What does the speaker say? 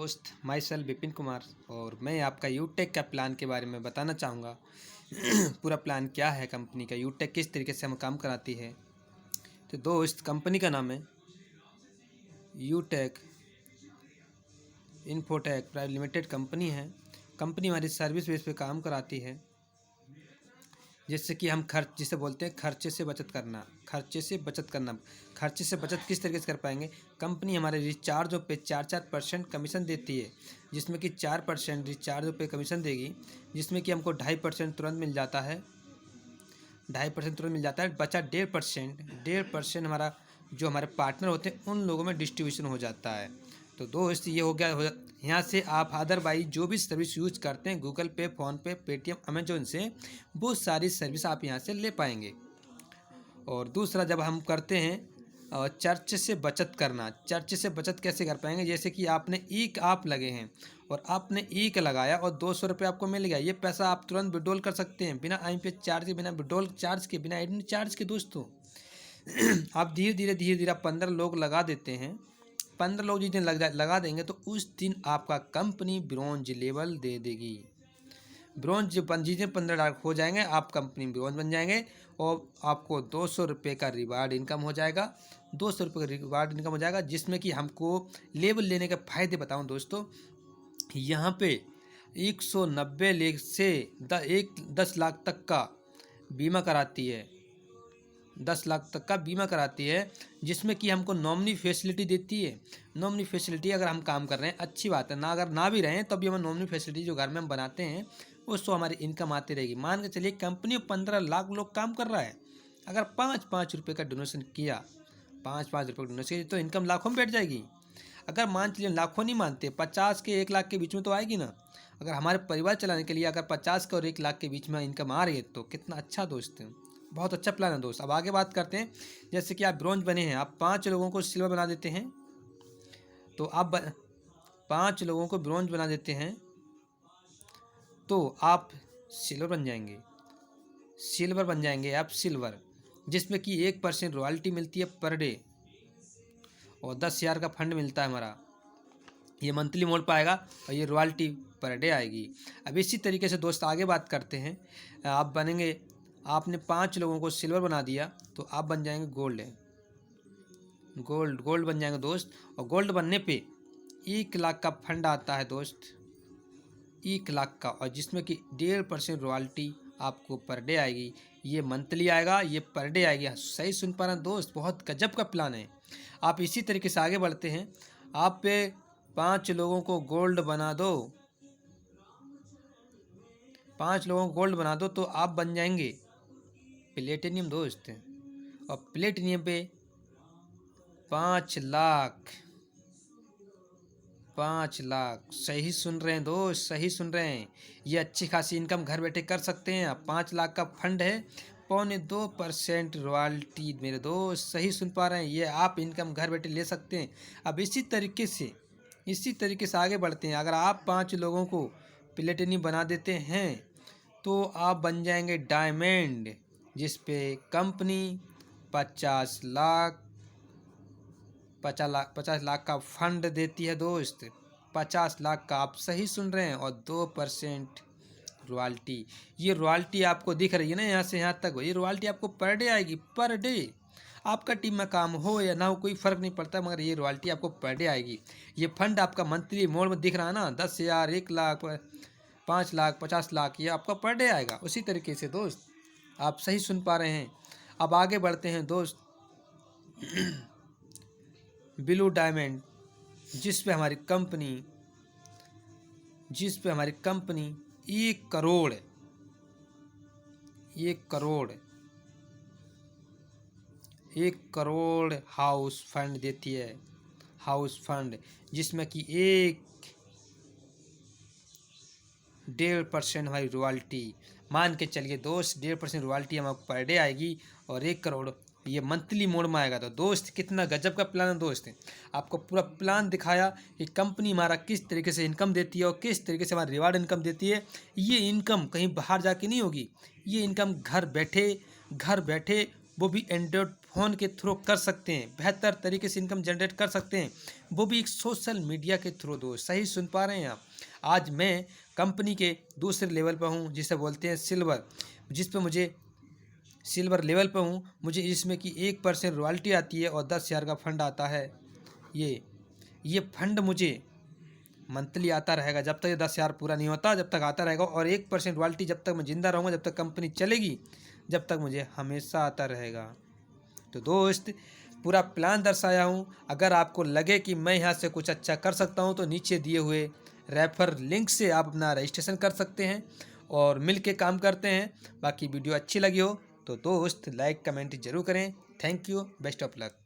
दोस्त, my self Vipin Kumar और मैं आपका यूटेक का प्लान के बारे में बताना चाहूँगा। पूरा प्लान क्या है कंपनी का, यूटेक किस तरीके से हम काम कराती है। तो दोस्त, कंपनी का नाम है यूटेक इन्फोटेक प्राइवेट लिमिटेड कंपनी है। कंपनी हमारी सर्विस बेस पे काम कराती है, जिससे कि हम जिसे बोलते हैं खर्चे से बचत करना। खर्चे से बचत किस तरीके से कर पाएंगे। कंपनी हमारे रिचार्जों पे 4% कमीशन देती है, जिसमें कि 4% रिचार्जों पे कमीशन देगी, जिसमें कि हमको 2.5% तुरंत मिल जाता है। 2.5% तुरंत मिल जाता है, बचा 1.5% हमारा जो हमारे पार्टनर होते हैं उन लोगों में डिस्ट्रीब्यूशन हो जाता है। तो दोस्त, ये हो गया। यहाँ से आप अदरवाइज जो भी सर्विस यूज करते हैं, गूगल पे, फ़ोनपे, पेटीएम, अमेजोन से, वो सारी सर्विस आप यहाँ से ले पाएंगे। और दूसरा, जब हम करते हैं चर्च से बचत करना, चर्च से बचत कैसे कर पाएंगे। जैसे कि आपने ईक आप लगे हैं और आपने ईक लगाया और 200 रुपये आपको मिल गया। ये पैसा आप तुरंत विड्रॉल कर सकते हैं बिना IMPS चार्ज के, बिना विड्रॉल चार्ज के, बिना एडमिन चार्ज के। दोस्तों, आप धीरे धीरे 15 लोग लगा देते हैं। 15 लोग जिस दिन लगा देंगे तो उस दिन आपका कंपनी ब्रॉन्ज लेवल दे देगी। ब्रॉन्ज जिस दिन 15 डार्क हो जाएंगे, आप कंपनी ब्रॉन्ज बन जाएंगे और आपको 200 रुपये का रिवार्ड इनकम हो जाएगा। 200 रुपये का रिवार्ड इनकम हो जाएगा, जिसमें कि हमको लेवल लेने के फ़ायदे बताऊं दोस्तों। यहाँ पे 190 लाख से 10 लाख तक का बीमा कराती है। 10 लाख तक का बीमा कराती है, जिसमें कि हमको नॉमिनी फैसिलिटी देती है। नॉमिनी फैसिलिटी अगर हम काम कर रहे हैं, अच्छी बात है ना। अगर ना भी रहें तब भी हमें नॉमिनी फैसिलिटी जो घर में हम बनाते हैं उससे हमारी इनकम आती रहेगी। मान के चलिए कंपनी में 15 लाख लोग काम कर रहा है, अगर 5-5 रुपये का डोनेशन किया, 5-5 रुपये का डोनेशन तो इनकम लाखों में बैठ जाएगी। अगर मान चलिए लाखों नहीं मानते, 50 के 1 लाख के बीच में तो आएगी ना। अगर हमारे परिवार चलाने के लिए अगर 50 के और 1 लाख के बीच में इनकम आ रही है तो कितना अच्छा दोस्त है, बहुत अच्छा प्लान है दोस्त। अब आगे बात करते हैं। जैसे कि आप ब्रॉन्ज बने हैं, आप 5 लोगों को सिल्वर बना देते हैं, तो आप 5 लोगों को ब्रॉन्ज बना देते हैं तो आप सिल्वर बन जाएंगे। आप सिल्वर, जिसमें कि 1% रॉयल्टी मिलती है पर डे और 10,000 का फंड मिलता है हमारा। ये मंथली मोड पाएगा और ये रॉयल्टी पर डे आएगी। अब इसी तरीके से दोस्त आगे बात करते हैं। आप बनेंगे, आपने 5 लोगों को सिल्वर बना दिया तो आप बन जाएंगे गोल्ड बन जाएंगे दोस्त। और गोल्ड बनने पे 1 लाख का फंड आता है दोस्त, 1 लाख का, और जिसमें कि 1.5% रॉयल्टी आपको पर डे आएगी। ये मंथली आएगा, ये पर डे आएगी। सही सुन पा रहे हैं दोस्त, बहुत गजब का प्लान है। आप इसी तरीके से आगे बढ़ते हैं। आप पे 5 लोगों को गोल्ड बना दो, 5 लोगों को गोल्ड बना दो तो आप बन जाएंगे प्लेटिनियम दोस्त। और प्लेटिनियम पे 5 लाख, 5 लाख, सही सुन रहे हैं दोस्त, सही सुन रहे हैं। ये अच्छी खासी इनकम घर बैठे कर सकते हैं आप। 5 लाख का फंड है, 2.25% रॉयल्टी मेरे दोस्त, सही सुन पा रहे हैं। ये आप इनकम घर बैठे ले सकते हैं। अब इसी तरीके से आगे बढ़ते हैं। अगर आप 5 लोगों को प्लेटिनियम बना देते हैं तो आप बन जाएंगे डायमंड, जिस पे कंपनी 50 लाख का फंड देती है दोस्त। 50 लाख का, आप सही सुन रहे हैं। और 2% रॉयल्टी। ये रॉयल्टी आपको दिख रही है ना, यहाँ से यहाँ तक, ये रॉयल्टी आपको पर डे आएगी, पर डे। आपका टीम में काम हो या ना हो कोई फ़र्क नहीं पड़ता, मगर ये रॉयल्टी आपको पर डे आएगी। ये फंड आपका मंथली मोड में दिख रहा है ना, 10,000, 1 लाख, 5 लाख, 50 लाख, ये आपका पर डे आएगा। उसी तरीके से दोस्त, आप सही सुन पा रहे हैं। अब आगे बढ़ते हैं दोस्त। ब्लू डायमंड, जिस पे हमारी कंपनी 1 करोड़ हाउस फंड देती है। हाउस फंड, जिसमें कि 1.5% हमारी रॉयल्टी। मान के चलिए दोस्त, 1.5% रॉयल्टी हमारे पर डे आएगी और 1 करोड़ ये मंथली मोड में आएगा। तो दोस्त, कितना गजब का प्लान है दोस्त। आपको पूरा प्लान दिखाया कि कंपनी हमारा किस तरीके से इनकम देती है और किस तरीके से हमारा रिवार्ड इनकम देती है। ये इनकम कहीं बाहर जाके नहीं होगी, ये इनकम घर बैठे वो भी एंड्रॉयड फ़ोन के थ्रू कर सकते हैं, बेहतर तरीके से इनकम जनरेट कर सकते हैं, वो भी एक सोशल मीडिया के थ्रू। दोस्त सही सुन पा रहे हैं आप। आज मैं कंपनी के दूसरे लेवल पर हूँ, जिसे बोलते हैं सिल्वर, जिस पे मुझे सिल्वर लेवल पर हूँ। मुझे इसमें कि 1% रॉयल्टी आती है और 10,000 का फंड आता है। ये फंड मुझे मंथली आता रहेगा जब तक ये 10,000 पूरा नहीं होता, जब तक आता रहेगा। और 1% रॉयल्टी जब तक मैं ज़िंदा रहूँगा, जब तक कंपनी चलेगी, जब तक मुझे हमेशा आता रहेगा। तो दोस्त पूरा प्लान दर्शाया हूँ। अगर आपको लगे कि मैं यहाँ से कुछ अच्छा कर सकता हूँ तो नीचे दिए हुए रेफर लिंक से आप अपना रजिस्ट्रेशन कर सकते हैं और मिल के काम करते हैं। बाकी वीडियो अच्छी लगी हो तो दोस्त लाइक कमेंट ज़रूर करें। Thank you, best of luck.